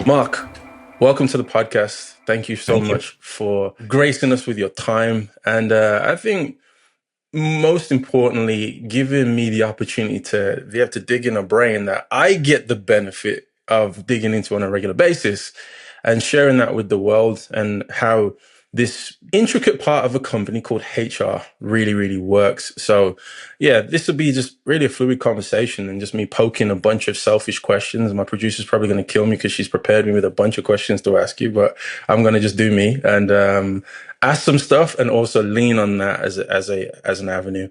Mark, welcome to the podcast. Thank you so Thank you. much for gracing us with your time. And I think most importantly, giving me the opportunity to be able to dig in a brain that I get the benefit of digging into on a regular basis and sharing that with the world and how this intricate part of a company called HR really, really works. So yeah, this will be just really a fluid conversation and just me poking a bunch of selfish questions. My producer's probably going to kill me because she's prepared me with a bunch of questions to ask you, but I'm going to just do me and ask some stuff and also lean on that as an avenue.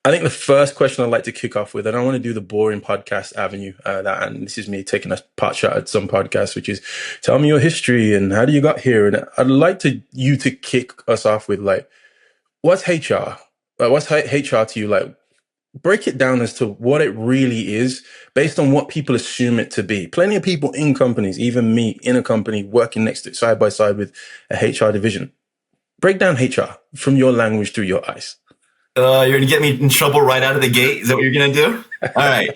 I think the first question I'd like to kick off with, and I don't want to do the boring podcast avenue, and this is me taking a pot shot at some podcast, which is tell me your history and how do you got here? And I'd like you to kick us off with like, what's HR? What's HR to you? Like, break it down as to what it really is based on what people assume it to be. Plenty of people in companies, even me in a company working next to side by side with a HR division. Break down HR from your language through your eyes. You're going to get me in trouble right out of the gate. Is that what you're going to do? All right.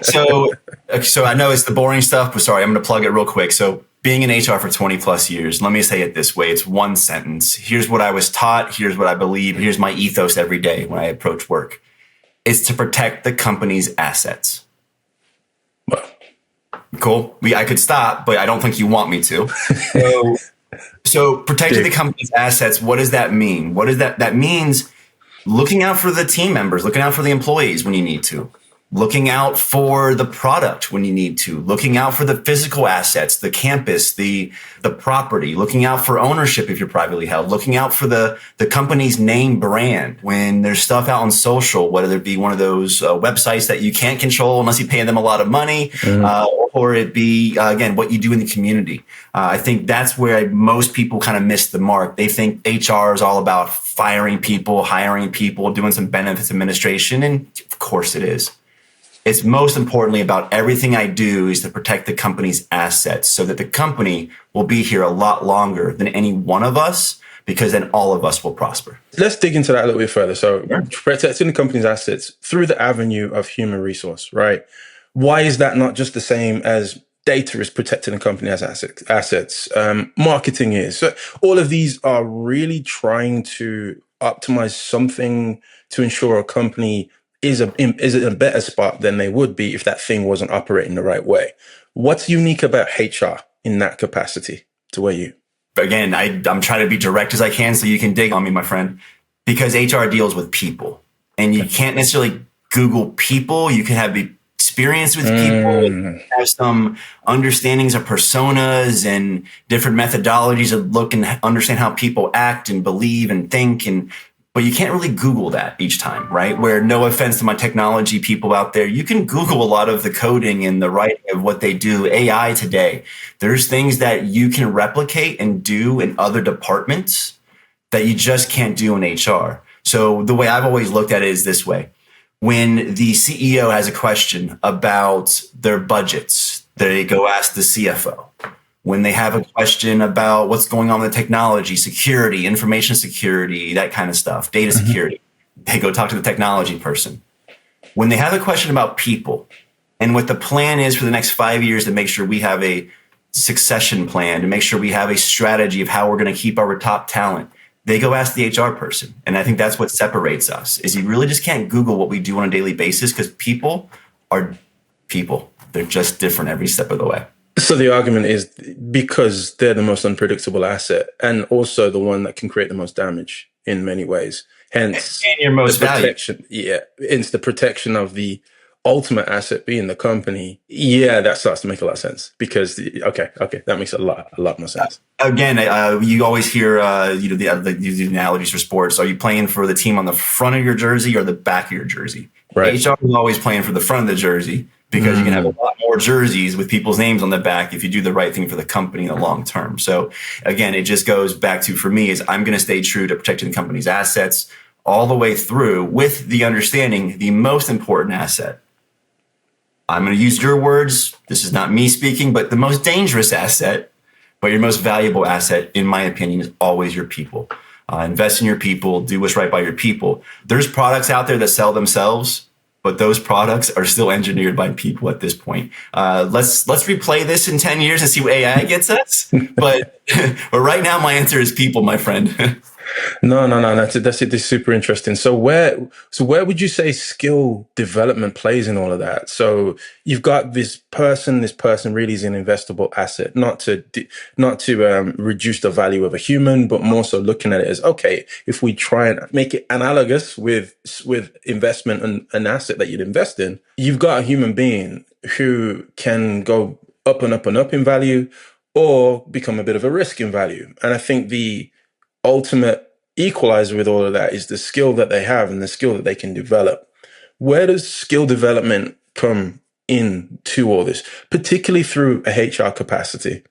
So I know it's the boring stuff, but sorry, I'm going to plug it real quick. So being in HR for 20 plus years, let me say it this way. It's one sentence. Here's what I was taught. Here's what I believe. Here's my ethos every day when I approach work. It's to protect the company's assets. Well, cool. I could stop, but I don't think you want me to. So protecting the company's assets, what does that mean? That means looking out for the team members, looking out for the employees when you need to, looking out for the product when you need to, looking out for the physical assets, the campus, the property, looking out for ownership if you're privately held, looking out for the company's name brand when there's stuff out on social, whether it be one of those websites that you can't control unless you pay them a lot of money, or it be, again, what you do in the community. I think that's where most people kind of miss the mark. They think HR is all about firing people, hiring people, doing some benefits administration. And of course it is. It's most importantly about everything I do is to protect the company's assets so that the company will be here a lot longer than any one of us, because then all of us will prosper. Let's dig into that a little bit further. So protecting the company's assets through the avenue of human resource, right? Why is that not just the same as data is protecting the company as assets? Marketing is. So all of these are really trying to optimize something to ensure a company is in a better spot than they would be if that thing wasn't operating the right way. What's unique about HR in that capacity to where you? Again, I'm trying to be direct as I can so you can dig on me, my friend, because HR deals with people and you can't necessarily Google people. You can have the experience with people, have some understandings of personas and different methodologies of look and understand how people act and believe and think. But you can't really Google that each time, right? Where, no offense to my technology people out there, you can Google a lot of the coding and the writing of what they do. AI today, there's things that you can replicate and do in other departments that you just can't do in HR. So the way I've always looked at it is this way. When the CEO has a question about their budgets, they go ask the CFO. When they have a question about what's going on with technology, security, information security, that kind of stuff, data security, they go talk to the technology person. When they have a question about people and what the plan is for the next 5 years to make sure we have a succession plan, to make sure we have a strategy of how we're going to keep our top talent, they go ask the HR person. And I think that's what separates us, is you really just can't Google what we do on a daily basis, because people are people. They're just different every step of the way. So the argument is because they're the most unpredictable asset and also the one that can create the most damage in many ways. Hence, and your most protection. Yeah, it's the protection of the ultimate asset being the company. Yeah, that starts to make a lot of sense because okay, that makes a lot more sense. Again, you always hear the analogies for sports. Are you playing for the team on the front of your jersey or the back of your jersey? Right. HR is always playing for the front of the jersey, because you can have a lot more jerseys with people's names on the back if you do the right thing for the company in the long term. So again, it just goes back to, for me, is I'm going to stay true to protecting the company's assets all the way through, with the understanding the most important asset. I'm going to use your words. This is not me speaking, but the most dangerous asset, but your most valuable asset, in my opinion, is always your people. Invest in your people, do what's right by your people. There's products out there that sell themselves, but those products are still engineered by people at this point. Let's replay this in 10 years and see what AI gets us. But but right now, my answer is people, my friend. No. That's it. This is super interesting. So where would you say skill development plays in all of that? So you've got this person. This person really is an investable asset, not to reduce the value of a human, but more so looking at it as, okay, if we try and make it analogous with investment and an asset that you'd invest in, you've got a human being who can go up and up and up in value, or become a bit of a risk in value. And I think the ultimate equalizer with all of that is the skill that they have and the skill that they can develop. Where does skill development come into all this, particularly through a HR capacity?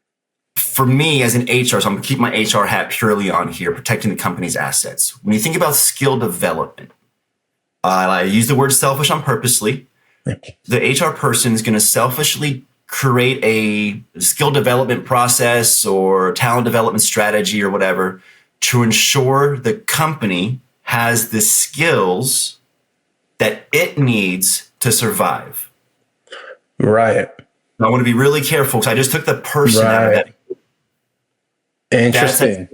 For me as an HR, so I'm going to keep my HR hat purely on here, protecting the company's assets. When you think about skill development, I use the word selfish on purposely. The HR person is going to selfishly create a skill development process or talent development strategy or whatever to ensure the company has the skills that it needs to survive. Right. I want to be really careful because I just took the person out of that. Interesting.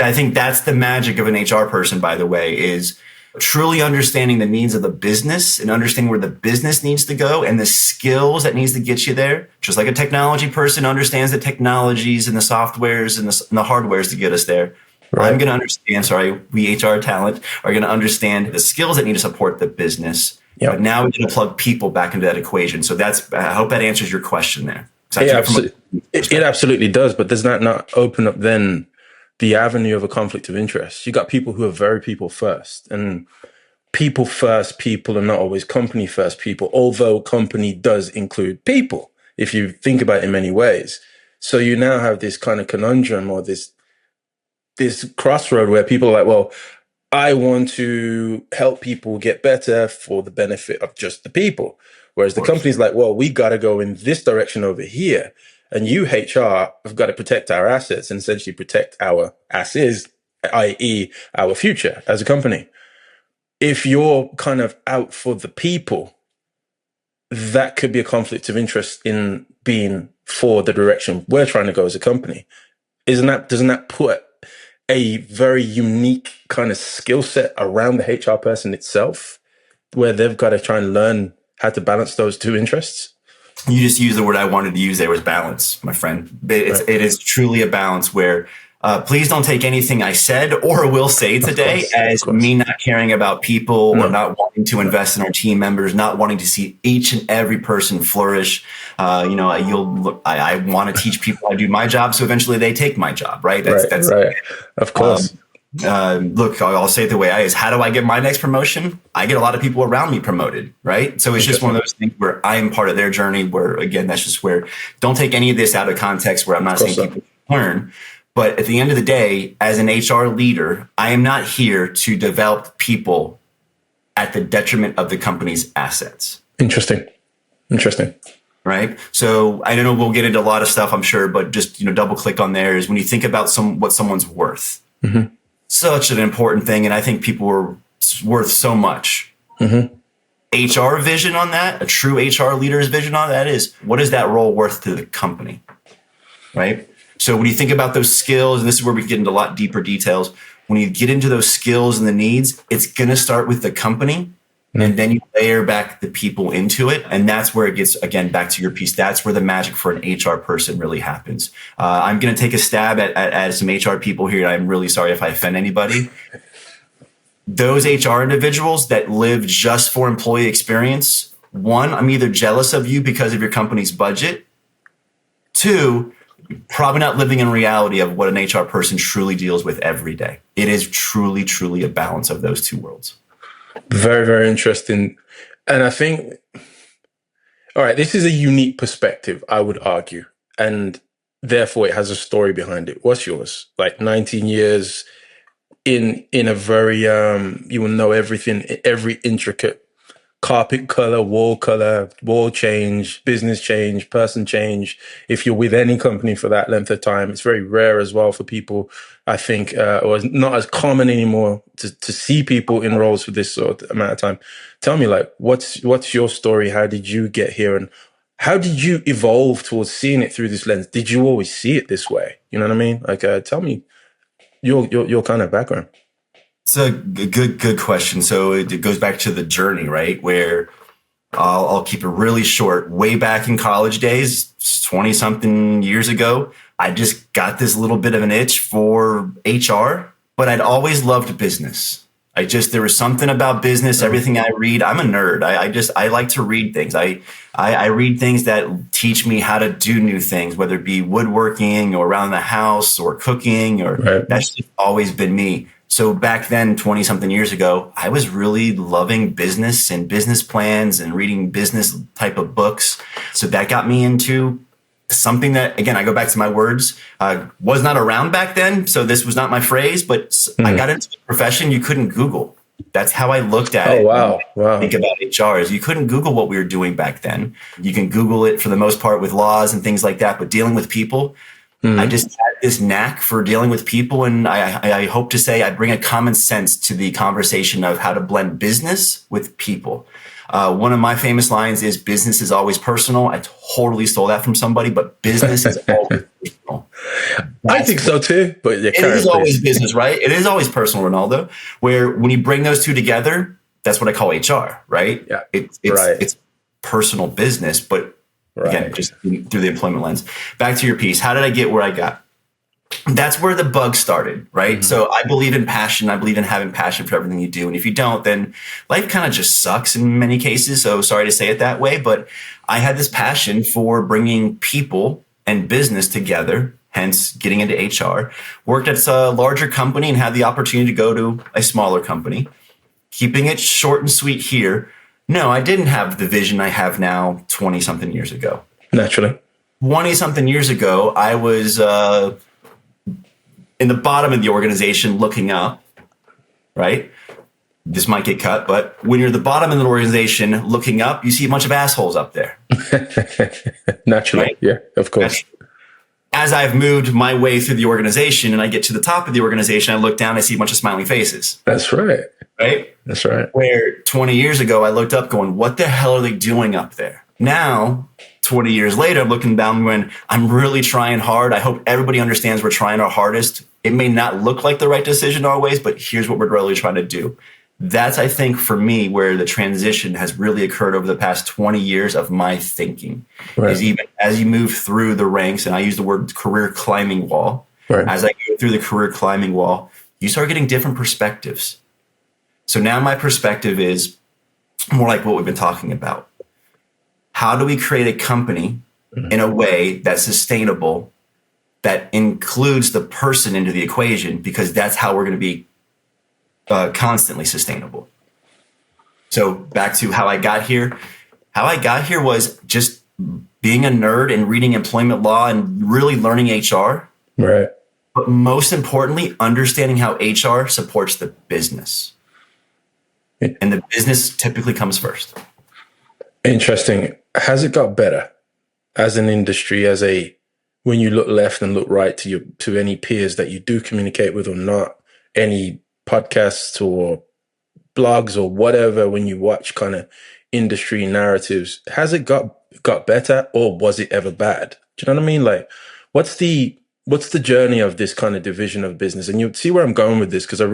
I think that's the magic of an HR person, by the way, is truly understanding the needs of the business and understanding where the business needs to go and the skills that needs to get you there. Just like a technology person understands the technologies and the softwares and the hardwares to get us there. Right. I'm going to understand, we HR talent are going to understand the skills that need to support the business. Yep. But now we're going to plug people back into that equation. So I hope that answers your question there. It absolutely does. But does that not open up then the avenue of a conflict of interest? You got people who are very people first, and people first people are not always company first people, although company does include people, if you think about it in many ways. So you now have this kind of conundrum or this crossroad where people are like, well, I want to help people get better for the benefit of just the people. Whereas the company's like, well, we got to go in this direction over here. And you, HR, have got to protect our assets and essentially protect our asses, i.e. our future as a company. If you're kind of out for the people, that could be a conflict of interest in being for the direction we're trying to go as a company. Doesn't that put a very unique kind of skill set around the HR person itself, where they've got to try and learn how to balance those two interests? You just used the word I wanted to use there, was balance, my friend. It is truly a balance where please don't take anything I said or will say today as me not caring about people or not wanting to invest in our team members, not wanting to see each and every person flourish. I want to teach people how to do my job, so eventually they take my job, right? That's right. Of course. Look, I'll say it the way I is. How do I get my next promotion? I get a lot of people around me promoted, right? So it's just one of those things where I am part of their journey where, again, that's just where, don't take any of this out of context where I'm not saying people learn. But at the end of the day, as an HR leader, I am not here to develop people at the detriment of the company's assets. Interesting. Right. So I don't know, we'll get into a lot of stuff, I'm sure, but just, double click on there is when you think about what someone's worth. Mm-hmm. Such an important thing. And I think people are worth so much. Mm-hmm. HR vision on that, a true HR leader's vision on that is, what is that role worth to the company? Right. So when you think about those skills, and this is where we get into a lot deeper details, when you get into those skills and the needs, it's going to start with the company. And then you layer back the people into it. And that's where it gets, again, back to your piece. That's where the magic for an HR person really happens. I'm going to take a stab at some HR people here. I'm really sorry if I offend anybody. Those HR individuals that live just for employee experience, one, I'm either jealous of you because of your company's budget. Two, probably not living in reality of what an HR person truly deals with every day. It is truly, truly a balance of those two worlds. Very, very interesting. And I think, all right, this is a unique perspective, I would argue. And therefore it has a story behind it. What's yours? Like 19 years in a very, you will know everything, every intricate carpet color, wall change, business change, person change. If you're with any company for that length of time, it's very rare as well for people, I think, or it's not as common anymore to see people in roles for this sort of amount of time. Tell me, like, what's your story? How did you get here? And how did you evolve towards seeing it through this lens? Did you always see it this way? You know what I mean? Like, tell me your kind of background. It's a good question. So it goes back to the journey, right? Where I'll keep it really short. Way back in college days, 20 something years ago, I just got this little bit of an itch for HR, but I'd always loved business. There was something about business. Everything I read, I'm a nerd. I like to read things. I read things that teach me how to do new things, whether it be woodworking or around the house or cooking, or Right. that's just always been me. So back then, 20 something years ago, I was really loving business and business plans and reading business type of books. So that got me into something that, again, I go back to my words, was not around back then. So this was not my phrase, but I got into a profession you couldn't Google. That's how I looked at it. Wow. Wow. Think about HR is you couldn't Google what we were doing back then. You can Google it for the most part with laws and things like that, but dealing with people, I just had this knack for dealing with people. And I hope to say I bring a common sense to the conversation of how to blend business with people. One of my famous lines is business is always personal. I totally stole that from somebody, but business is always personal. I think so too, but It is always business, right? It is always personal, Ronaldo, where when you bring those two together, that's what I call HR, right? Yeah. It's personal business, but again, just through the employment lens. Back to your piece. How did I get where I got? That's where the bug started, right? Mm-hmm. So I believe in passion. I believe in having passion for everything you do. And if you don't, then life kind of just sucks in many cases. So sorry to say it that way, but I had this passion for bringing people and business together, hence getting into HR. Worked at a larger company and had the opportunity to go to a smaller company. Keeping it short and sweet here. No, I didn't have the vision I have now 20 something years ago. Naturally. 20 something years ago, I was in the bottom of the organization looking up, right? This might get cut, but when you're at the bottom of the organization looking up, you see a bunch of assholes up there. Naturally. Right? Yeah, of course. As I've moved my way through the organization and I get to the top of the organization, I look down, I see a bunch of smiling faces. That's right. Right? That's right. Where 20 years ago, I looked up going, what the hell are they doing up there? Now, 20 years later, I'm looking down going, I'm really trying hard. I hope everybody understands we're trying our hardest. It may not look like the right decision always, but here's what we're really trying to do. That's, I think, for me, where the transition has really occurred over the past 20 years of my thinking. Right. Is even as you move through the ranks, and I use the word career climbing wall, right. As I go through the career climbing wall, you start getting different perspectives. So now my perspective is more like what we've been talking about. How do we create a company in a way that's sustainable, that includes the person into the equation, because that's how we're going to be constantly sustainable. So back to how I got here. How I got here was just being a nerd and reading employment law and really learning HR. Right. But most importantly, understanding how HR supports the business. And the business typically comes first. Interesting. Has it got better as an industry, when you look left and look right to any peers that you do communicate with or not, any podcasts or blogs or whatever, when you watch kind of industry narratives, has it got better, or was it ever bad? Do you know what I mean? Like, what's the journey of this kind of division of business? And you'll see where I'm going with this, because I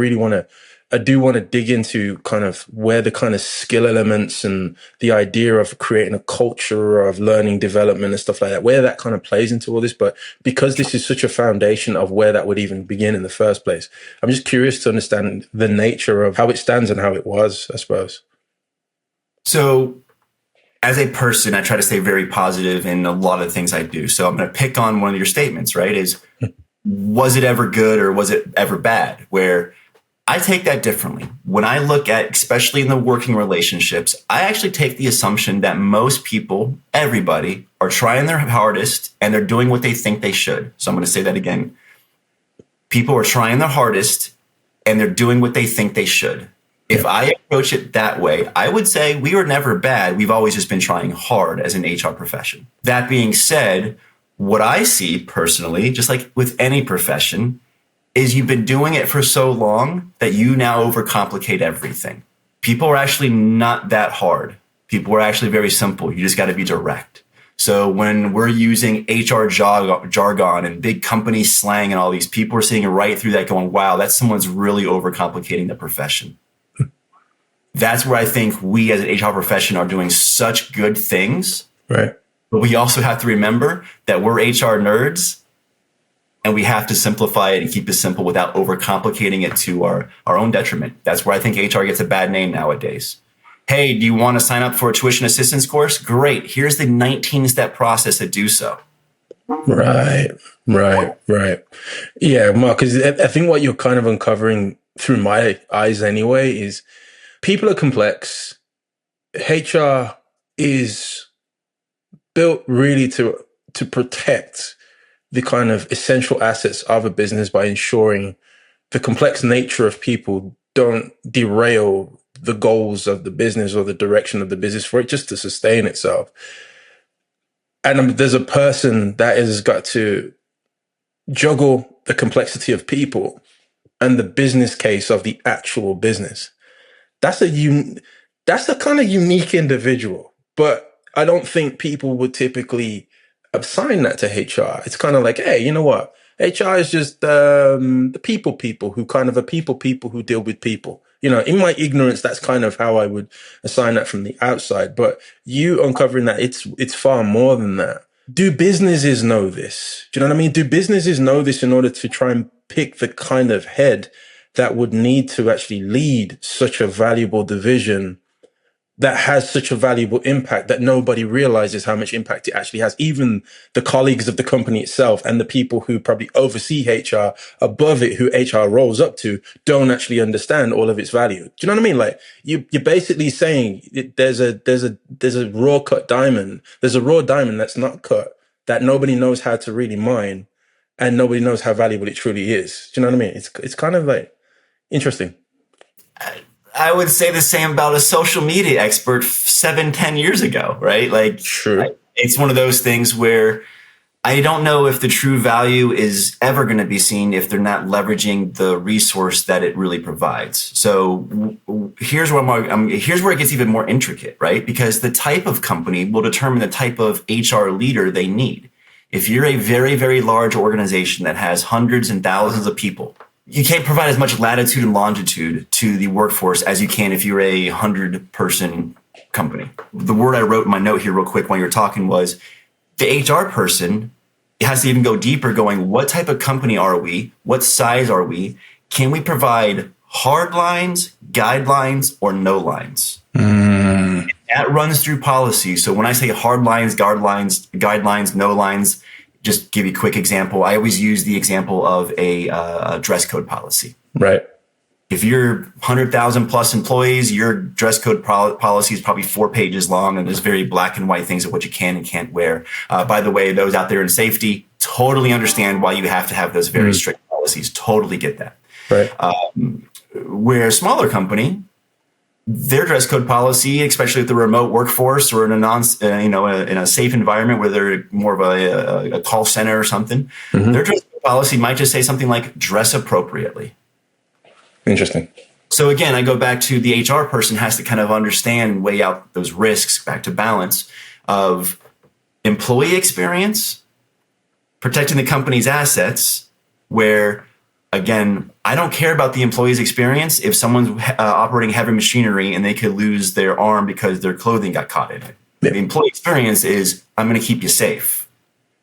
do want to dig into kind of where the kind of skill elements and the idea of creating a culture of learning development and stuff like that, where that kind of plays into all this. But because this is such a foundation of where that would even begin in the first place, I'm just curious to understand the nature of how it stands and how it was, I suppose. So as a person, I try to stay very positive in a lot of the things I do. So I'm going to pick on one of your statements, right? Is, was it ever good or was it ever bad? Where I take that differently. When I look at, especially in the working relationships, I actually take the assumption that most people, everybody, are trying their hardest and they're doing what they think they should. So I'm going to say that again. People are trying their hardest and they're doing what they think they should. If I approach it that way, I would say we were never bad. We've always just been trying hard as an HR profession. That being said, what I see personally, just like with any profession, is you've been doing it for so long that you now overcomplicate everything. People are actually not that hard. People are actually very simple. You just got to be direct. So when we're using HR jargon and big company slang and all these, people are seeing right through that going, wow, that's someone's really overcomplicating the profession. That's where I think we as an HR profession are doing such good things. Right. But we also have to remember that we're HR nerds and we have to simplify it and keep it simple without overcomplicating it to our own detriment. That's where I think HR gets a bad name nowadays. Hey, do you want to sign up for a tuition assistance course? Great. Here's the 19-step process to do so. Right. Yeah, Mark, because I think what you're kind of uncovering through my eyes anyway is people are complex. HR is built really to protect the kind of essential assets of a business by ensuring the complex nature of people don't derail the goals of the business or the direction of the business for it just to sustain itself. And there's a person that has got to juggle the complexity of people and the business case of the actual business. That's a kind of unique individual, but I don't think people would typically assign that to HR. It's kind of like, hey, you know what? HR is just the people who kind of are people who deal with people. You know, in my ignorance, that's kind of how I would assign that from the outside. But you uncovering that it's far more than that. Do businesses know this? Do you know what I mean? Do businesses know this in order to try and pick the kind of head that would need to actually lead such a valuable division that has such a valuable impact that nobody realizes how much impact it actually has? Even the colleagues of the company itself and the people who probably oversee HR above it, who HR rolls up to, don't actually understand all of its value. Do you know what I mean? Like you're basically saying there's a raw cut diamond. There's a raw diamond that's not cut that nobody knows how to really mine, and nobody knows how valuable it truly is. Do you know what I mean? It's kind of like interesting. I would say the same about a social media expert 7-10 years ago, right? Like, true. It's one of those things where I don't know if the true value is ever going to be seen if they're not leveraging the resource that it really provides. So here's where it gets even more intricate, right? Because the type of company will determine the type of HR leader they need. If you're a very, very large organization that has hundreds and thousands of people, you can't provide as much latitude and longitude to the workforce as you can if you're a 100-person company. The word I wrote in my note here real quick when you were talking was the HR person has to even go deeper going, what type of company are we? What size are we? Can we provide hard lines, guidelines, or no lines? That runs through policy. So when I say hard lines, guidelines, no lines, just give you a quick example. I always use the example of a dress code policy. Right. If you're 100,000 plus employees, your dress code policy is probably 4 pages long, and there's very black and white things of what you can and can't wear. By the way, those out there in safety totally understand why you have to have those very strict policies. Totally get that. Right. Where a smaller company, their dress code policy, especially with the remote workforce or in a safe environment where they're more of a call center or something, their dress code policy might just say something like dress appropriately. Interesting. So again, I go back to the HR person has to kind of understand and weigh out those risks back to balance of employee experience, protecting the company's assets, where again, I don't care about the employee's experience if someone's operating heavy machinery and they could lose their arm because their clothing got caught in it. Yeah. The employee experience is I'm going to keep you safe.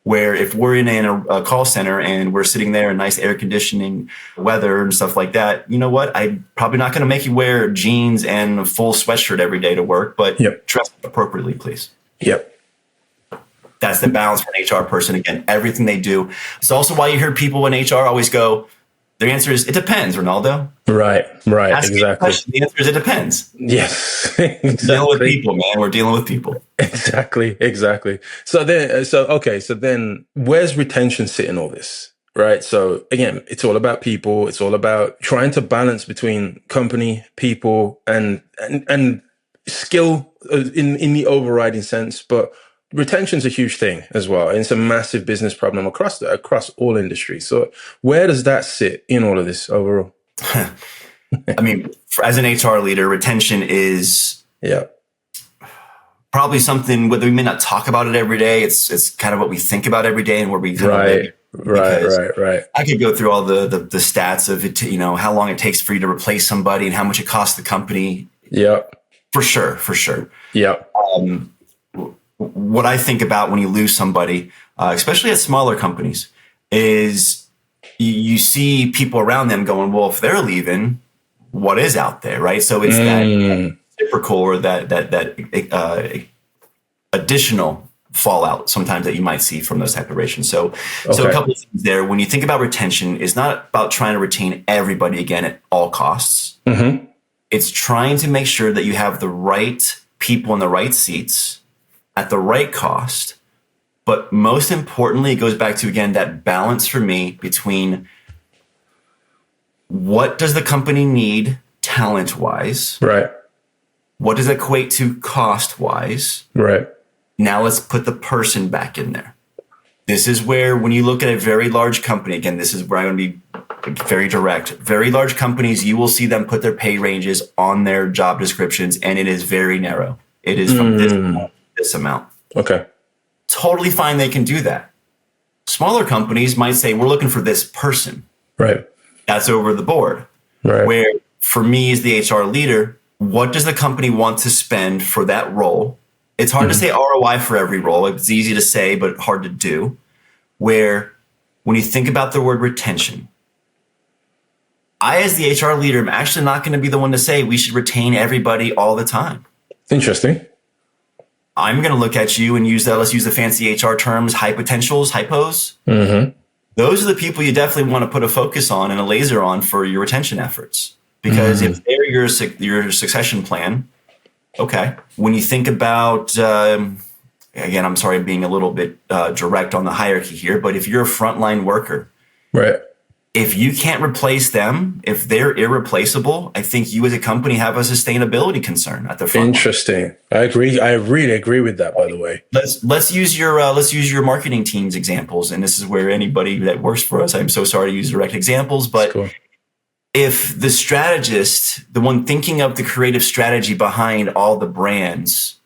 Where if we're in a call center and we're sitting there in nice air conditioning weather and stuff like that, you know what? I'm probably not going to make you wear jeans and a full sweatshirt every day to work, but dress appropriately, please. Yep. That's the balance for an HR person. Again, everything they do. It's also why you hear people in HR always go, their answer is, it depends, Ronaldo. Right, Ask exactly. The answer is, it depends. Yes, exactly. We're dealing with people, man. We're dealing with people. Exactly. So then, where's retention sit in all this? right? So again, it's all about people. It's all about trying to balance between company, people, and skill in the overriding sense. But retention's a huge thing as well. And it's a massive business problem across all industries. So where does that sit in all of this overall? I mean, as an HR leader, retention is Yeah. probably something whether we may not talk about it every day. It's kind of what we think about every day and where we kind of live. Right. I could go through all the stats of it, how long it takes for you to replace somebody and how much it costs the company. Yeah. For sure. Yeah. What I think about when you lose somebody, especially at smaller companies, is you see people around them going, well, if they're leaving, what is out there, right? So it's that reciprocal or that additional fallout sometimes that you might see from those type of relations. So a couple of things there. When you think about retention, it's not about trying to retain everybody again at all costs. Mm-hmm. It's trying to make sure that you have the right people in the right seats at the right cost. But most importantly, it goes back to, again, that balance for me between what does the company need talent-wise? Right. What does it equate to cost-wise? Right. Now let's put the person back in there. This is where, when you look at a very large company, again, this is where I'm going to be very direct. Very large companies, you will see them put their pay ranges on their job descriptions, and it is very narrow. It is from this amount to this amount. Okay. Totally fine, they can do that. Smaller companies might say, we're looking for this person. Right. That's over the board. Right. Where, for me as the HR leader, what does the company want to spend for that role? It's hard to say ROI for every role. It's easy to say, but hard to do. Where when you think about the word retention, I, as the HR leader, am actually not going to be the one to say we should retain everybody all the time. Interesting. I'm going to look at you and let's use the fancy HR terms, high potentials, hypos. Mm-hmm. Those are the people you definitely want to put a focus on and a laser on for your retention efforts. Because if they're your succession plan, okay. When you think about, again, I'm sorry, I'm being a little bit direct on the hierarchy here, but if you're a frontline worker, right, if you can't replace them, if they're irreplaceable, I think you as a company have a sustainability concern at the front. Interesting. I agree. I really agree with that, by the way. Let's use your marketing team's examples, and this is where anybody that works for us, I'm so sorry to use direct examples, but cool. If the strategist, the one thinking of the creative strategy behind all the brands,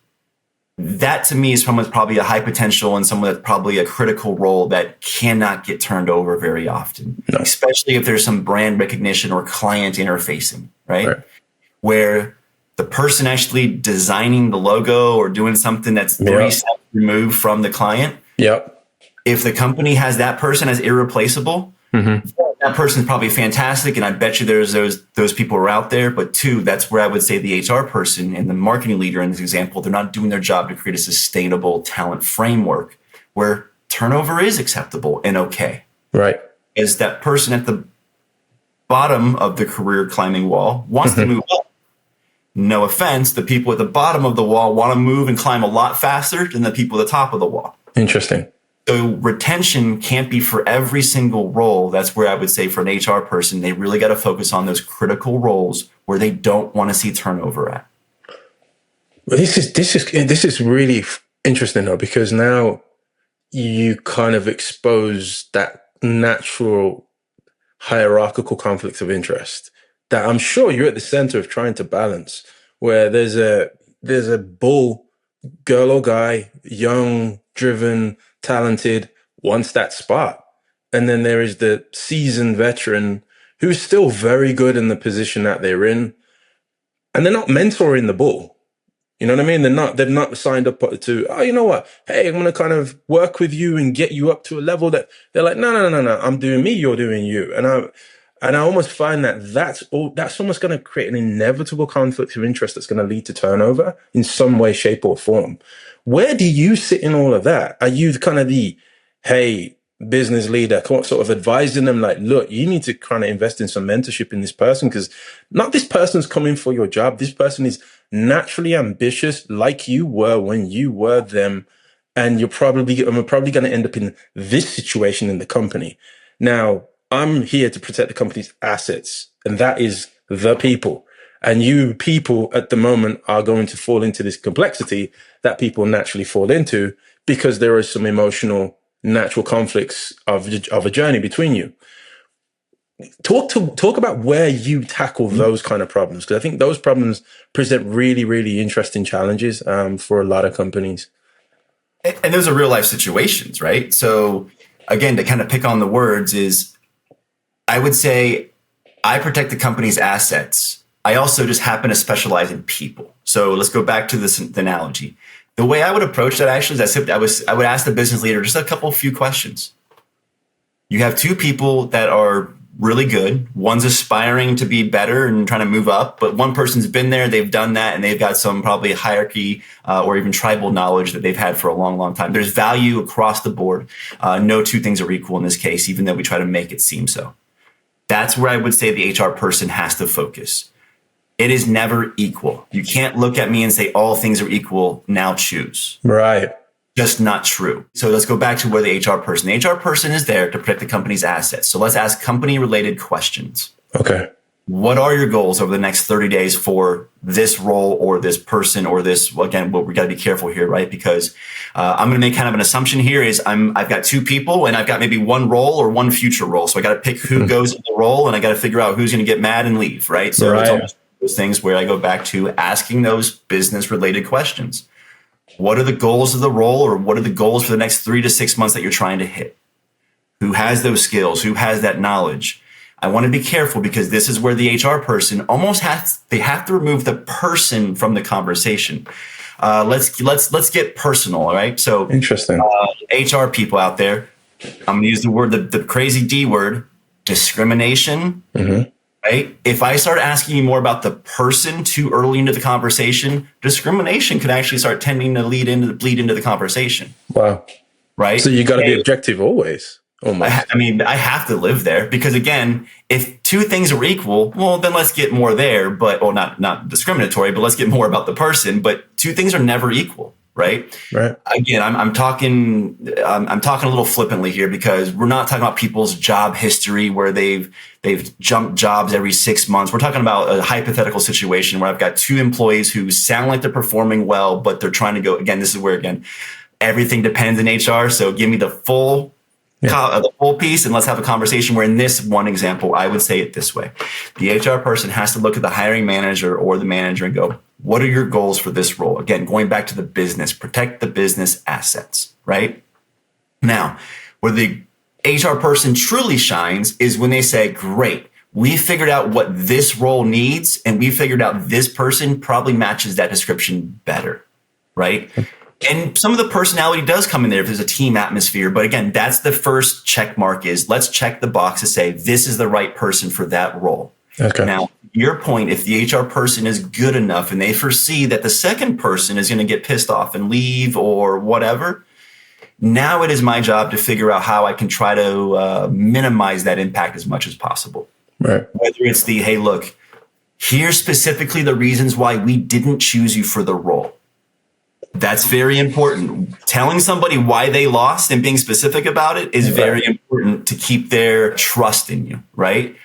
that to me is someone that's probably a high potential and someone that's probably a critical role that cannot get turned over very often, especially if there's some brand recognition or client interfacing, right? Where the person actually designing the logo or doing something that's 3 steps removed from the client. Yep. If the company has that person as irreplaceable, that person's probably fantastic, and I bet you there's those people are out there. But two, that's where I would say the HR person and the marketing leader in this example, they're not doing their job to create a sustainable talent framework where turnover is acceptable and okay. Right. Is that person at the bottom of the career climbing wall wants to move up. No offense, the people at the bottom of the wall want to move and climb a lot faster than the people at the top of the wall. Interesting. So retention can't be for every single role. That's where I would say for an HR person, they really got to focus on those critical roles where they don't want to see turnover at. Well, this is really interesting though, because now you kind of expose that natural hierarchical conflict of interest that I'm sure you're at the center of trying to balance, where there's a bull, girl or guy, young, driven, talented, wants that spot. And then there is the seasoned veteran who's still very good in the position that they're in. And they're not mentoring the bull. You know what I mean? They've not signed up to, oh, you know what? Hey, I'm going to kind of work with you and get you up to a level that they're like, no. I'm doing me, you're doing you. And I almost find that that's almost going to create an inevitable conflict of interest that's going to lead to turnover in some way, shape, or form. Where do you sit in all of that? Are you kind of the, hey, business leader, sort of advising them like, look, you need to kind of invest in some mentorship in this person because not this person's coming for your job. This person is naturally ambitious like you were when you were them. And we're probably going to end up in this situation in the company. Now, I'm here to protect the company's assets, and that is the people. And you people at the moment are going to fall into this complexity that people naturally fall into because there is some emotional, natural conflicts of a journey between you. Talk about where you tackle those kind of problems, because I think those problems present really, really interesting challenges for a lot of companies. And those are real life situations, right? So again, to kind of pick on the words is, I would say I protect the company's assets. I also just happen to specialize in people. So let's go back to this analogy. The way I would approach that actually is I would ask the business leader just a few questions. You have two people that are really good. One's aspiring to be better and trying to move up, but one person's been there, they've done that, and they've got some probably hierarchy or even tribal knowledge that they've had for a long, long time. There's value across the board. No two things are equal in this case, even though we try to make it seem so. That's where I would say the HR person has to focus. It is never equal. You can't look at me and say all things are equal, now choose. Right. Just not true. So let's go back to where the HR person. The HR person is there to protect the company's assets. So let's ask company-related questions. Okay. What are your goals over the next 30 days for this role or this person or this? Well, again, we got to be careful here, right? Because I'm going to make kind of an assumption here is I've got two people and I've got maybe one role or one future role. So I got to pick who goes in the role and I got to figure out who's going to get mad and leave, right? So it's almost those things where I go back to asking those business-related questions. What are the goals of the role, or what are the goals for the next 3 to 6 months that you're trying to hit? Who has those skills? Who has that knowledge? I want to be careful because this is where the HR person they have to remove the person from the conversation. Let's get personal. All right. So interesting. HR people out there, I'm going to use the word, the crazy D word, discrimination. Mm-hmm. Right? If I start asking you more about the person too early into the conversation, discrimination could actually start tending to bleed into the conversation. Wow. Right? So you got to be objective always. Almost. I mean, I have to live there because again, if two things are equal, well, then let's get more there, but, well, not discriminatory, but let's get more about the person. But two things are never equal. Right. Again, I'm talking a little flippantly here because we're not talking about people's job history where they've jumped jobs every 6 months. We're talking about a hypothetical situation where I've got two employees who sound like they're performing well, but they're trying to go again. This is where again everything depends in HR. So give me the full piece and let's have a conversation where in this one example, I would say it this way. The HR person has to look at the hiring manager or the manager and go, what are your goals for this role? Again, going back to the business, protect the business assets, right? Now, where the HR person truly shines is when they say, great, we figured out what this role needs and we figured out this person probably matches that description better, right? And some of the personality does come in there if there's a team atmosphere. But again, that's the first check mark is let's check the box to say this is the right person for that role. Okay. Now, your point, if the HR person is good enough and they foresee that the second person is going to get pissed off and leave or whatever, now it is my job to figure out how I can try to minimize that impact as much as possible. Right. Whether it's the, hey, look, here's specifically the reasons why we didn't choose you for the role. That's very important. Telling somebody why they lost and being specific about it is very important to keep their trust in you, right?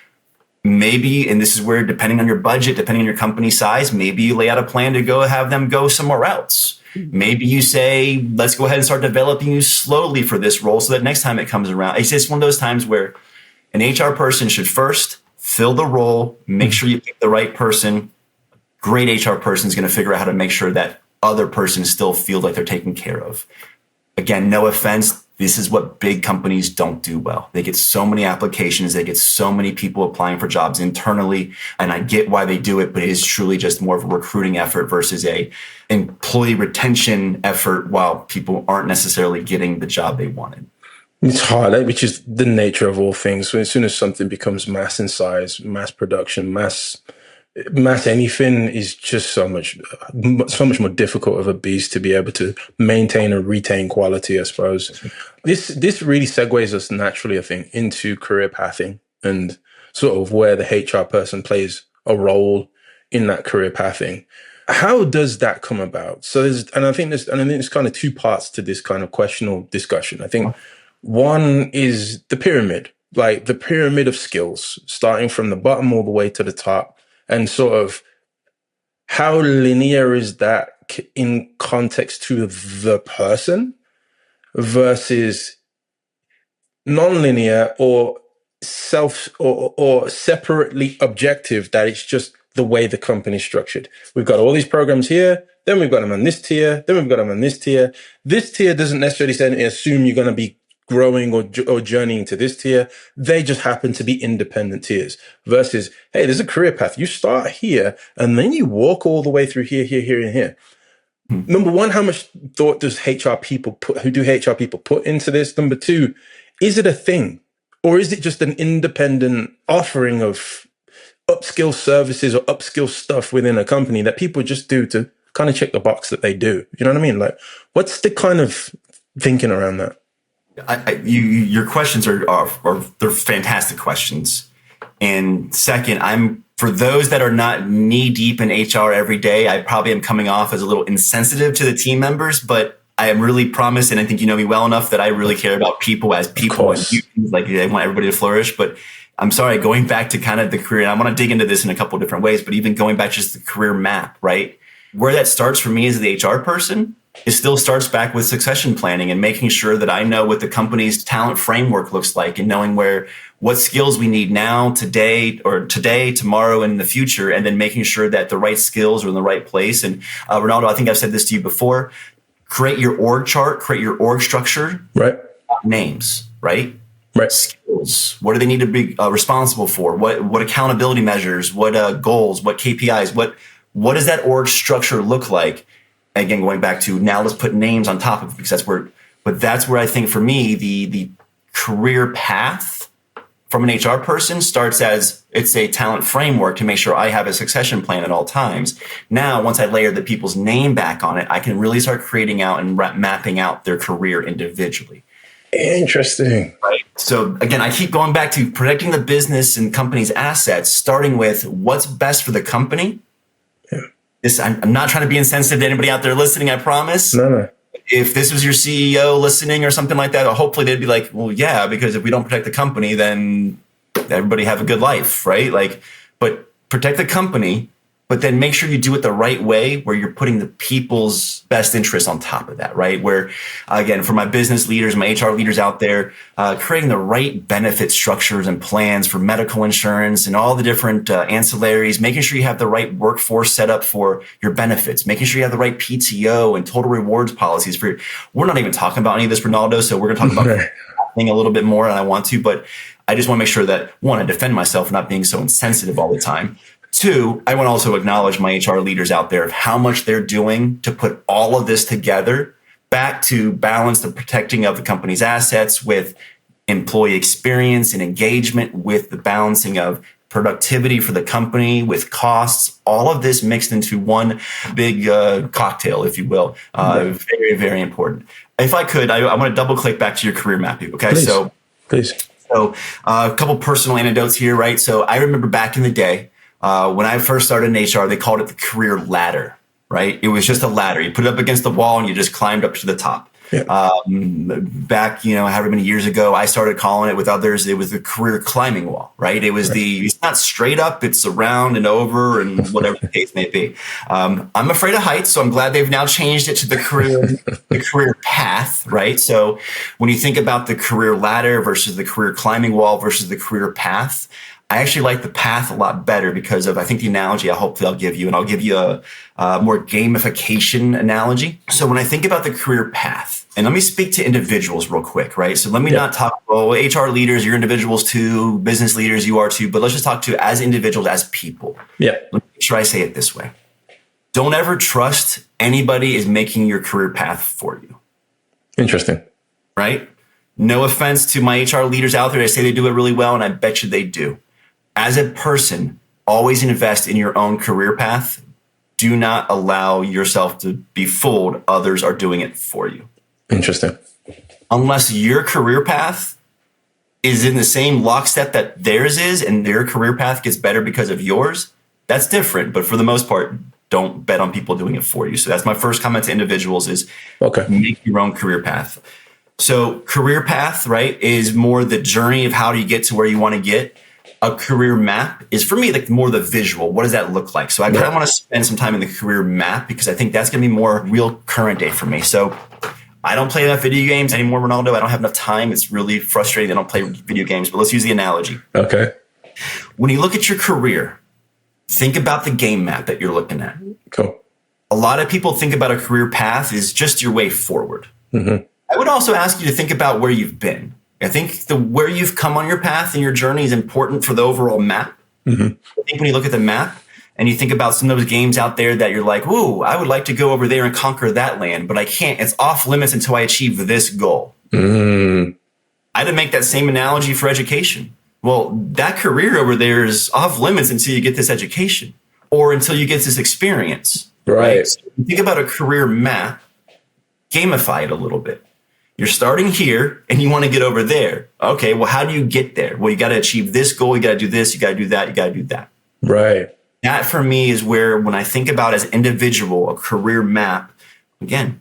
Maybe, and this is where, depending on your budget, depending on your company size, maybe you lay out a plan to go have them go somewhere else. Maybe you say, let's go ahead and start developing you slowly for this role so that next time it comes around. It's just one of those times where an HR person should first fill the role, make sure you pick the right person. Great HR person is going to figure out how to make sure that other person still feels like they're taken care of. Again, no offense. This is what big companies don't do well. They get so many applications. They get so many people applying for jobs internally. And I get why they do it, but it is truly just more of a recruiting effort versus a employee retention effort while people aren't necessarily getting the job they wanted. It's hard, which is the nature of all things. So as soon as something becomes mass in size, mass production, mass anything is just so much more difficult of a beast to be able to maintain and retain quality, I suppose. This really segues us naturally, I think, into career pathing and sort of where the HR person plays a role in that career pathing. How does that come about? So I think there's kind of two parts to this kind of question or discussion. I think one is the pyramid. like the pyramid of skills, starting from the bottom all the way to the top, and sort of how linear is that in context to the person versus non-linear or or separately objective, that it's just the way the company's structured. We've got all these programs here, then we've got them on this tier, then we've got them on this tier. This tier doesn't necessarily assume you're going to be growing or journeying to this tier. They just happen to be independent tiers versus, hey, there's a career path. You start here and then you walk all the way through here, here, here, and here. Number one, how much thought does HR people put into this? Number two, is it a thing? Or is it just an independent offering of upskill services or upskill stuff within a company that people just do to kind of check the box that they do? You know what I mean? Like, what's the kind of thinking around that? Your questions are they're fantastic questions. And second, for those that are not knee deep in HR every day, I probably am coming off as a little insensitive to the team members, but I am really promised, and I think you know me well enough that I really care about people as people. And humans, like I want everybody to flourish. But I'm sorry, going back to kind of the career, and I want to dig into this in a couple of different ways, but even going back to just the career map, right? Where that starts for me as the HR person, it still starts back with succession planning and making sure that I know what the company's talent framework looks like and knowing what skills we need now, today, tomorrow, and in the future, and then making sure that the right skills are in the right place. And Ronaldo, I think I've said this to you before. Create your org chart, create your org structure. Right. Names, right? Right. Skills. What do they need to be responsible for? What accountability measures? What goals? What KPIs? What does that org structure look like? Again, going back to now, let's put names on top of it because that's where I think for me the career path from an HR person starts as it's a talent framework to make sure I have a succession plan at all times. Now, once I layer the people's name back on it, I can really start creating out and mapping out their career individually. Interesting. Right. So again, I keep going back to protecting the business and company's assets, starting with what's best for the company. Yeah. I'm not trying to be insensitive to anybody out there listening, I promise. No. If this was your CEO listening or something like that, hopefully they'd be like, well, yeah, because if we don't protect the company, then everybody have a good life, right? Like, but protect the company, but then make sure you do it the right way where you're putting the people's best interests on top of that, right? Where, again, for my business leaders, my HR leaders out there, creating the right benefit structures and plans for medical insurance and all the different ancillaries, making sure you have the right workforce set up for your benefits, making sure you have the right PTO and total rewards policies for we're not even talking about any of this, Ronaldo, so we're going to talk about a little bit more, and I want to, but I just want to make sure that, one, I defend myself not being so insensitive all the time. Two, I want to also acknowledge my HR leaders out there of how much they're doing to put all of this together back to balance the protecting of the company's assets with employee experience and engagement, with the balancing of productivity for the company with costs, all of this mixed into one big cocktail, if you will. Very, very important. If I could, I want to double click back to your career mapping. Okay. Please. So a couple personal anecdotes here, right? So I remember back in the day, when I first started in HR, they called it the career ladder, right? It was just a ladder. You put it up against the wall and you just climbed up to the top. Yeah. Back, however many years ago, I started calling it with others. It was the career climbing wall, right? It was it's not straight up, it's around and over and whatever the case may be. I'm afraid of heights, so I'm glad they've now changed it to the career path, right? So when you think about the career ladder versus the career climbing wall versus the career path, I actually like the path a lot better because of, I think, the analogy hopefully I'll give you, and I'll give you a more gamification analogy. So when I think about the career path, and let me speak to individuals real quick, right? So let me not talk, HR leaders, you're individuals too, business leaders, you are too, but let's just talk to as individuals, as people. Yeah. Let me make sure I say it this way. Don't ever trust anybody is making your career path for you. Interesting. Right? No offense to my HR leaders out there. I say they do it really well, and I bet you they do. As a person, always invest in your own career path. Do not allow yourself to be fooled. Others are doing it for you. Interesting. Unless your career path is in the same lockstep that theirs is and their career path gets better because of yours, that's different. But for the most part, don't bet on people doing it for you. So that's my first comment to individuals is make your own career path. So career path, right, is more the journey of how do you get to where you want to get. A career map is for me like more the visual. What does that look like? So I kind of want to spend some time in the career map because I think that's going to be more real current day for me. So I don't play enough video games anymore, Ronaldo. I don't have enough time. It's really frustrating. I don't play video games, but let's use the analogy. Okay. When you look at your career, think about the game map that you're looking at. Cool. A lot of people think about a career path is just your way forward. Mm-hmm. I would also ask you to think about where you've been. I think where you've come on your path and your journey is important for the overall map. Mm-hmm. I think when you look at the map and you think about some of those games out there that you're like, ooh, I would like to go over there and conquer that land, but I can't. It's off limits until I achieve this goal. Mm. I had to make that same analogy for education. Well, that career over there is off limits until you get this education or until you get this experience. Right. So think about a career map, gamify it a little bit. You're starting here and you want to get over there. Okay, well, how do you get there? Well, you got to achieve this goal. You got to do this. You got to do that. You got to do that. Right. That for me is where, when I think about as an individual, a career map, again,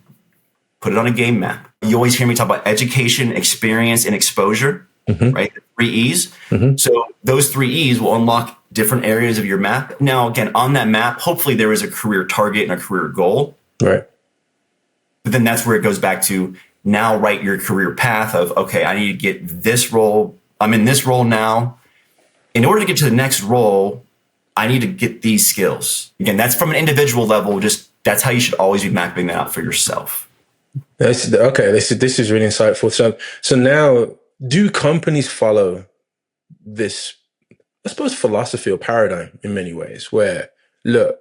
put it on a game map. You always hear me talk about education, experience, and exposure, right? The 3 E's. So those 3 E's will unlock different areas of your map. Now, again, on that map, hopefully there is a career target and a career goal. Right. But then that's where it goes back to now write your career path of, okay, I need to get this role. I'm in this role now. In order to get to the next role, I need to get these skills. Again, that's from an individual level. Just that's how you should always be mapping that out for yourself. Okay. This is really insightful. So now, do companies follow this, I suppose, philosophy or paradigm in many ways, where look,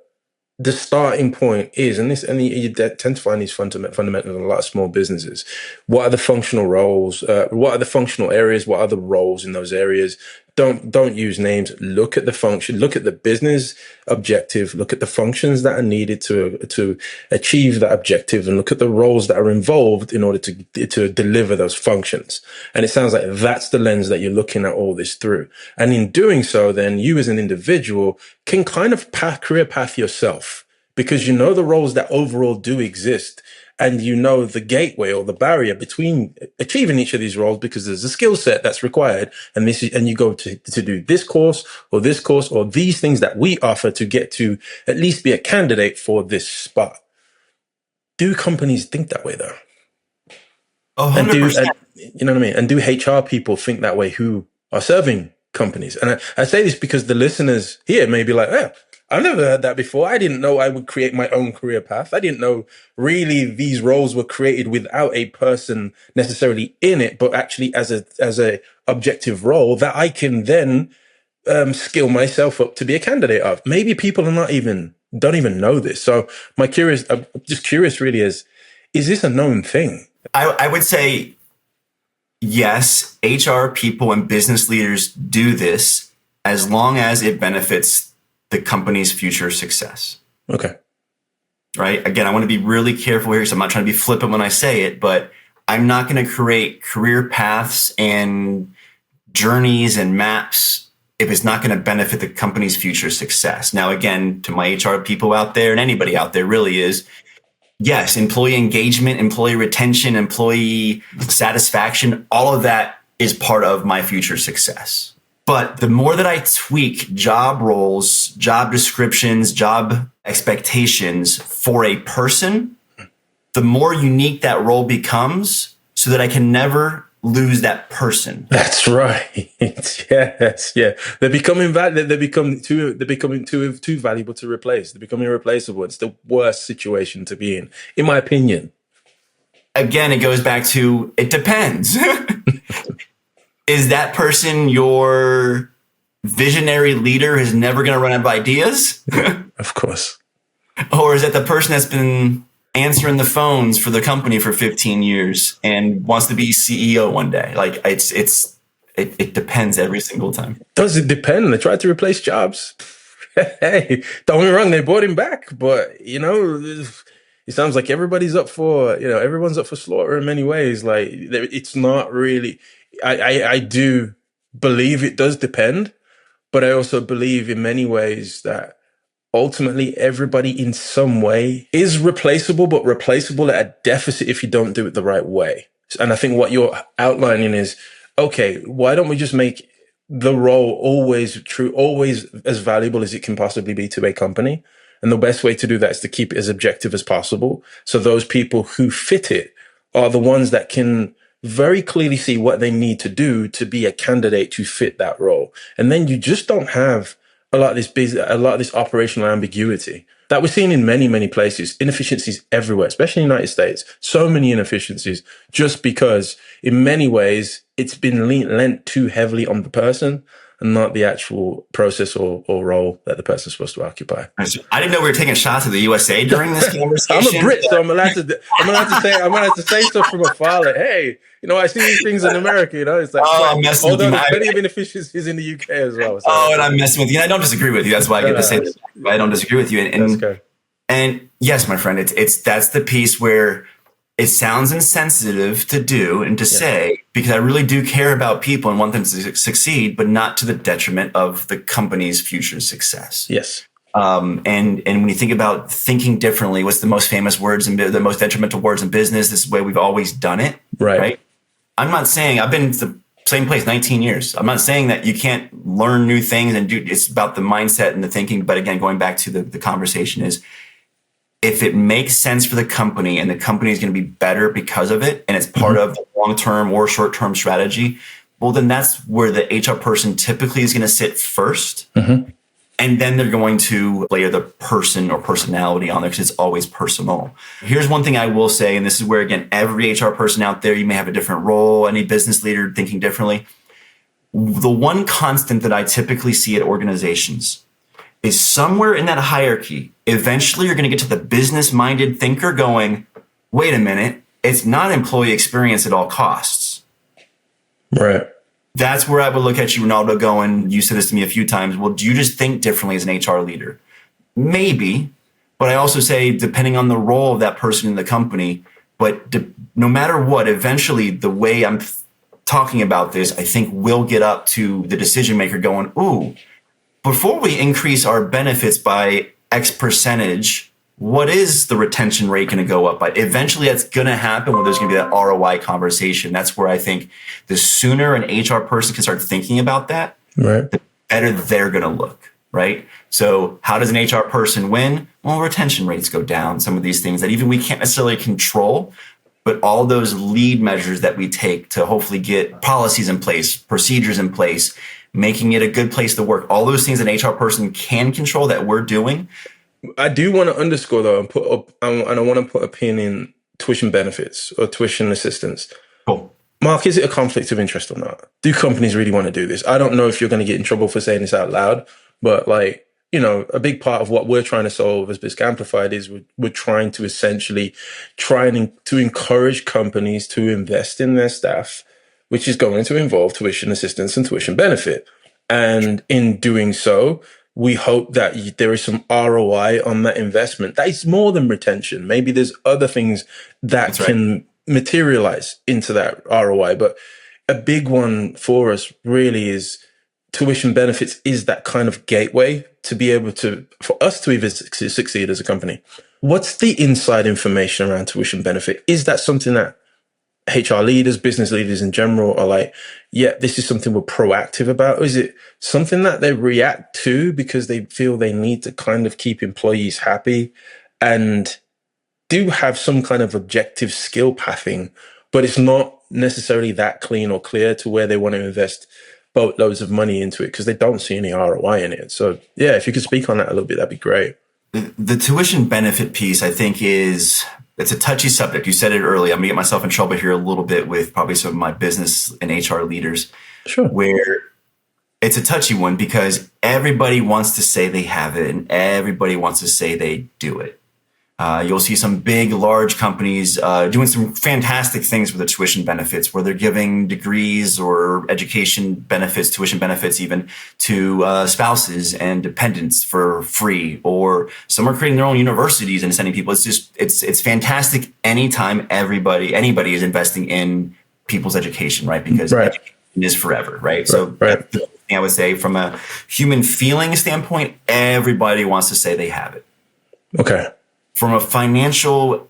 the starting point is, and you tend to find these fundamentals in a lot of small businesses. What are the functional roles? What are the functional areas? What are the roles in those areas? Don't use names. Look at the function. Look at the business objective. Look at the functions that are needed to achieve that objective, and look at the roles that are involved in order to deliver those functions. And it sounds like that's the lens that you're looking at all this through. And in doing so, then you as an individual can kind of career path yourself, because you know the roles that overall do exist, and you know the gateway or the barrier between achieving each of these roles, because there's a skill set that's required, and you go to do this course or these things that we offer to get to at least be a candidate for this spot. Do companies think that way though? 100%. You know what I mean? And do HR people think that way who are serving companies? And I say this because the listeners here may be like, I've never heard that before. I didn't know I would create my own career path. I didn't know really these roles were created without a person necessarily in it, but actually as a objective role that I can then skill myself up to be a candidate of. Maybe people don't even know this. So I'm just curious really is this a known thing? I would say yes, HR people and business leaders do this as long as it benefits the company's future success. Okay. Right. Again, I want to be really careful here. So I'm not trying to be flippant when I say it, but I'm not going to create career paths and journeys and maps if it's not going to benefit the company's future success. Now, again, to my HR people out there and anybody out there really is, yes, employee engagement, employee retention, employee satisfaction, all of that is part of my future success. But the more that I tweak job roles, job descriptions, job expectations for a person, the more unique that role becomes, so that I can never lose that person. That's right. Yes, yeah. They're becoming too valuable to replace. They're becoming irreplaceable. It's the worst situation to be in my opinion. Again, it goes back to it depends. Is that person your visionary leader who's never going to run out of ideas? Of course. Or is that the person that's been answering the phones for the company for 15 years and wants to be CEO one day? Like it depends every single time. Does it depend? They tried to replace Jobs. Hey, don't get me wrong, they brought him back, but it sounds like everybody's everyone's up for slaughter in many ways. Like it's not really. I do believe it does depend, but I also believe in many ways that ultimately everybody in some way is replaceable, but replaceable at a deficit if you don't do it the right way. And I think what you're outlining is, okay, why don't we just make the role always as valuable as it can possibly be to a company? And the best way to do that is to keep it as objective as possible. So those people who fit it are the ones that can very clearly see what they need to do to be a candidate to fit that role. And then you just don't have a lot of this operational ambiguity that we're seeing in many, many places. Inefficiencies everywhere, especially in the United States. So many inefficiencies just because in many ways it's been lent too heavily on the person and not the actual process or role that the person's supposed to occupy. I didn't know we were taking shots of the USA during this conversation. I'm a Brit, so I'm allowed to say stuff from afar. Like, hey, I see these things in America. It's like, I'm messing with you. There's plenty of inefficiencies in the UK as well. So. And I'm messing with you. And I don't disagree with you. That's why I get to say that. I don't disagree with you. And yes, my friend, that's the piece where it sounds insensitive to do and to say, because I really do care about people and want them to succeed, but not to the detriment of the company's future success. Yes. And when you think about thinking differently, what's the most famous words and the most detrimental words in business? This is the way we've always done it. Right. I'm not saying I've been to the same place 19 years. I'm not saying that you can't learn new things and it's about the mindset and the thinking. But again, going back to the conversation is, if it makes sense for the company and the company is going to be better because of it, and it's part of the long-term or short-term strategy, well, then that's where the HR person typically is going to sit first. And then they're going to layer the person or personality on there because it's always personal. Here's one thing I will say, and this is where, again, every HR person out there, you may have a different role, any business leader thinking differently. The one constant that I typically see at organizations is somewhere in that hierarchy, eventually you're going to get to the business-minded thinker going, wait a minute, it's not employee experience at all costs. Right. That's where I would look at you, Ronaldo, going, you said this to me a few times, well, do you just think differently as an HR leader? Maybe, but I also say, depending on the role of that person in the company, but no matter what, eventually the way I'm talking about this, I think will get up to the decision maker going, ooh, before we increase our benefits by X percentage, what is the retention rate going to go up by? Eventually, that's going to happen when there's going to be that ROI conversation. That's where I think the sooner an HR person can start thinking about that, the better they're going to look, right? So how does an HR person win? Well, retention rates go down. Some of these things that even we can't necessarily control, but all those lead measures that we take to hopefully get policies in place, procedures in place, making it a good place to work. All those things an HR person can control that we're doing. I do want to underscore though, and I want to put a pin in tuition benefits or tuition assistance. Cool. Mark, is it a conflict of interest or not? Do companies really want to do this? I don't know if you're going to get in trouble for saying this out loud, but a big part of what we're trying to solve as Bisc Amplified is we're trying to essentially to encourage companies to invest in their staff, which is going to involve tuition assistance and tuition benefit. And in doing so, we hope that there is some ROI on that investment. That is more than retention. Maybe there's other things that can materialize into that ROI. But a big one for us really is tuition benefits is that kind of gateway to be able for us to even succeed as a company. What's the inside information around tuition benefit? Is that something that HR leaders, business leaders in general are like, yeah, this is something we're proactive about? Or is it something that they react to because they feel they need to kind of keep employees happy and do have some kind of objective skill pathing, but it's not necessarily that clean or clear to where they want to invest boatloads of money into it because they don't see any ROI in it? So yeah, if you could speak on that a little bit, that'd be great. The tuition benefit piece, I think, it's a touchy subject. You said it earlier. I'm going to get myself in trouble here a little bit with probably some of my business and HR leaders. Sure. Where it's a touchy one because everybody wants to say they have it and everybody wants to say they do it. You'll see some big, large companies doing some fantastic things with the tuition benefits where they're giving degrees or education benefits, tuition benefits even to spouses and dependents for free, or some are creating their own universities and sending people. It's fantastic anytime anybody is investing in people's education, right? Because education is forever, right? So that's the thing I would say from a human feeling standpoint, everybody wants to say they have it. Okay. From a financial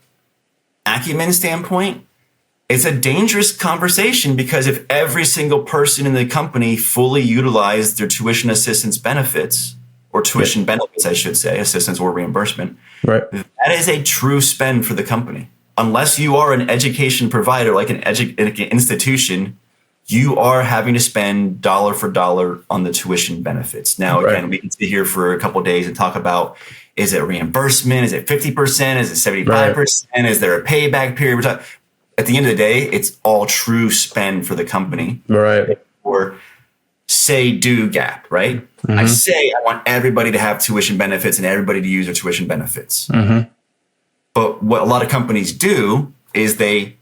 acumen standpoint, it's a dangerous conversation, because if every single person in the company fully utilized their tuition assistance benefits, or tuition benefits, I should say, assistance or reimbursement, Right. that is a true spend for the company. Unless you are an education provider, like an institution, you are having to spend dollar for dollar on the tuition benefits. Now, again, we can sit here for a couple of days and talk about, is it reimbursement? Is it 50%? Is it 75%? Right. Is there a payback period? At the end of the day, it's all true spend for the company. Right. Or say do gap, right? Mm-hmm. I say I want everybody to have tuition benefits and everybody to use their tuition benefits. Mm-hmm. But what a lot of companies do is they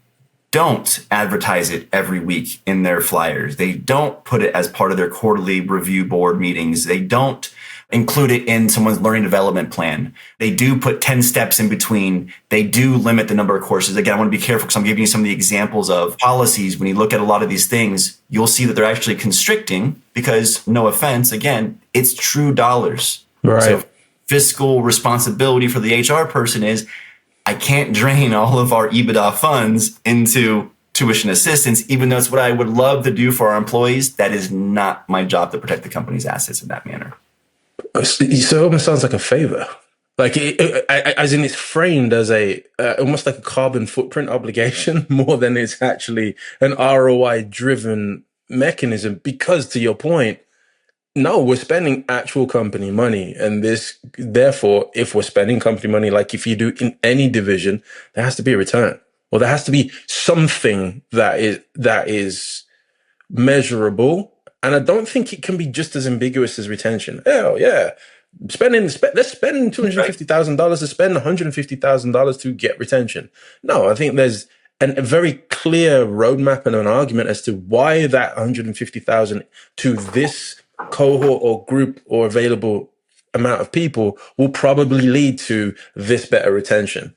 don't advertise it every week in their flyers. They don't put it as part of their quarterly review board meetings. They don't include it in someone's learning development plan. They do put 10 steps in between. They do limit the number of courses. Again, I want to be careful because I'm giving you some of the examples of policies. When you look at a lot of these things, you'll see that they're actually constricting because, no offense, again, it's true dollars. Right. So fiscal responsibility for the HR person is, I can't drain all of our EBITDA funds into tuition assistance, even though it's what I would love to do for our employees. That is not my job to protect the company's assets in that manner. So it almost sounds like a favor. Like, as in it's framed as a almost like a carbon footprint obligation more than it's actually an ROI-driven mechanism. Because, to your point, no, we're spending actual company money, and therefore, if we're spending company money, like if you do in any division, there has to be a return, or there has to be something that is measurable. And I don't think it can be just as ambiguous as retention. Hell yeah, let's spend $250,000 to spend $150,000 to get retention. No, I think there's a very clear roadmap and an argument as to why that $150,000 to this cohort or group or available amount of people will probably lead to this better retention.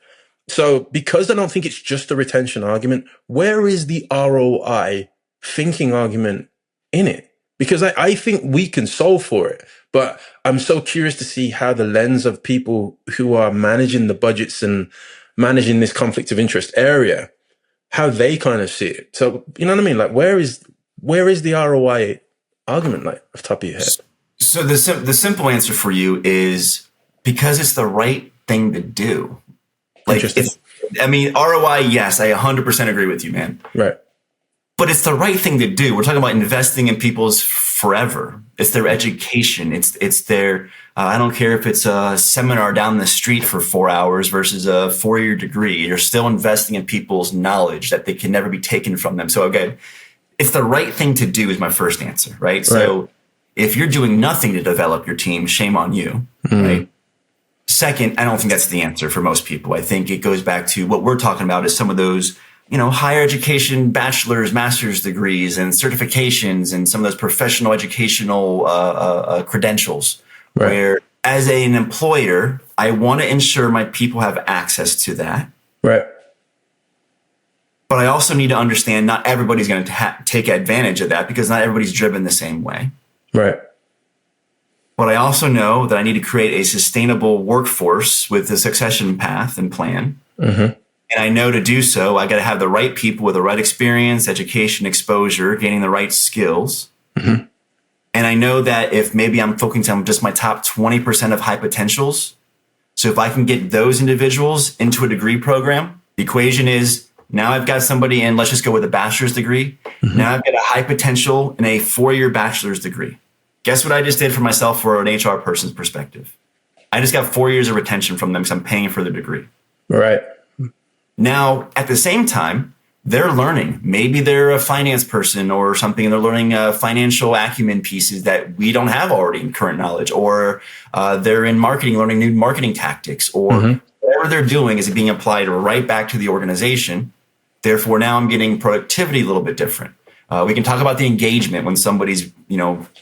So because I don't think it's just a retention argument, where is the ROI thinking argument in it? Because I think we can solve for it, but I'm so curious to see how the lens of people who are managing the budgets and managing this conflict of interest area, how they kind of see it. So, you know what I mean? Like, where is the ROI argument, like, off the top of your head? So the simple answer for you is because it's the right thing to do. Like, ROI, yes, I 100% agree with you, man. Right. But it's the right thing to do. We're talking about investing in people's forever. It's their education. It's their, I don't care if it's a seminar down the street for 4 hours versus a 4-year degree. You're still investing in people's knowledge that they can never be taken from them. So again, it's the right thing to do is my first answer, right? So if you're doing nothing to develop your team, shame on you, right? Second, I don't think that's the answer for most people. I think it goes back to what we're talking about is some of those, higher education, bachelor's, master's degrees and certifications and some of those professional educational credentials, where as an employer, I want to ensure my people have access to that. Right. But I also need to understand not everybody's going to take advantage of that because not everybody's driven the same way. Right. But I also know that I need to create a sustainable workforce with a succession path and plan. Mm-hmm. And I know to do so, I got to have the right people with the right experience, education, exposure, gaining the right skills. Mm-hmm. And I know that if maybe I'm focusing on just my top 20% of high potentials, so if I can get those individuals into a degree program, the equation is now I've got somebody in, let's just go with a bachelor's degree. Mm-hmm. Now I've got a high potential in a 4-year bachelor's degree. Guess what I just did for myself for an HR person's perspective? I just got 4 years of retention from them because I'm paying for the degree. Right. Now, at the same time, they're learning. Maybe they're a finance person or something, and they're learning financial acumen pieces that we don't have already in current knowledge, or they're in marketing, learning new marketing tactics, or whatever they're doing is being applied right back to the organization. Therefore, now I'm getting productivity a little bit different. We can talk about the engagement when somebody's,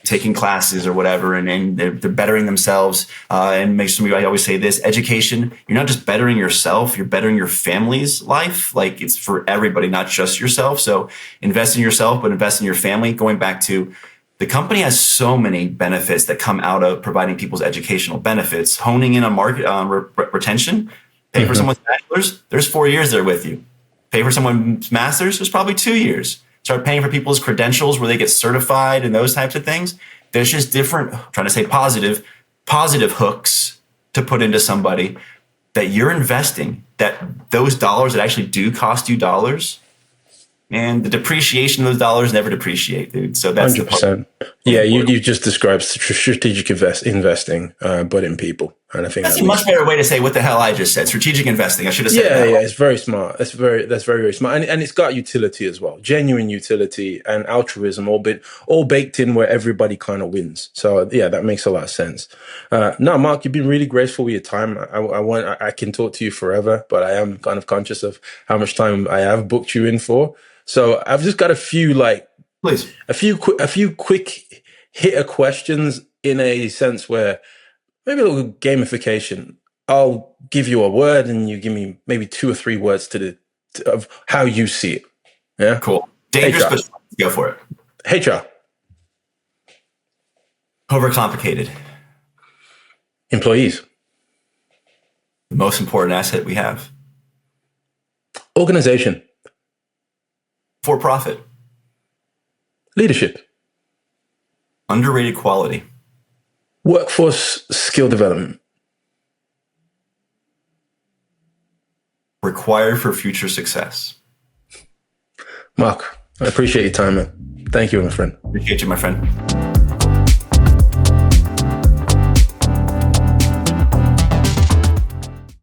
taking classes or whatever, and they're bettering themselves. And make sure, I always say this, education, you're not just bettering yourself, you're bettering your family's life. Like, it's for everybody, not just yourself. So invest in yourself, but invest in your family. Going back to the company has so many benefits that come out of providing people's educational benefits, honing in on retention, pay for someone's bachelor's, there's 4 years there with you. Pay for someone's master's, it's probably 2 years. Start paying for people's credentials where they get certified and those types of things. There's just different, trying to say positive hooks to put into somebody that you're investing, that those dollars that actually do cost you dollars, and the depreciation of those dollars never depreciate, dude. So that's 100%. Yeah, you just described strategic investing, but in people. And I think that's a much better way to say what the hell I just said. Strategic investing. I should have said that. Yeah, it's very smart. That's very smart. And it's got utility as well. Genuine utility and altruism all baked in where everybody kind of wins. So yeah, that makes a lot of sense. No, Mark, you've been really graceful with your time. I can talk to you forever, but I am kind of conscious of how much time I have booked you in for. So I've just got a few quick hitter questions in a sense where maybe a little gamification. I'll give you a word and you give me maybe 2 or 3 words of how you see it. Yeah. Cool. Dangerous, but go for it. HR. Overcomplicated. Employees. The most important asset we have. Organization. For profit. Leadership. Underrated quality. Workforce skill development. Required for future success. Mark, I appreciate your time, man. Thank you, my friend. Appreciate you, my friend.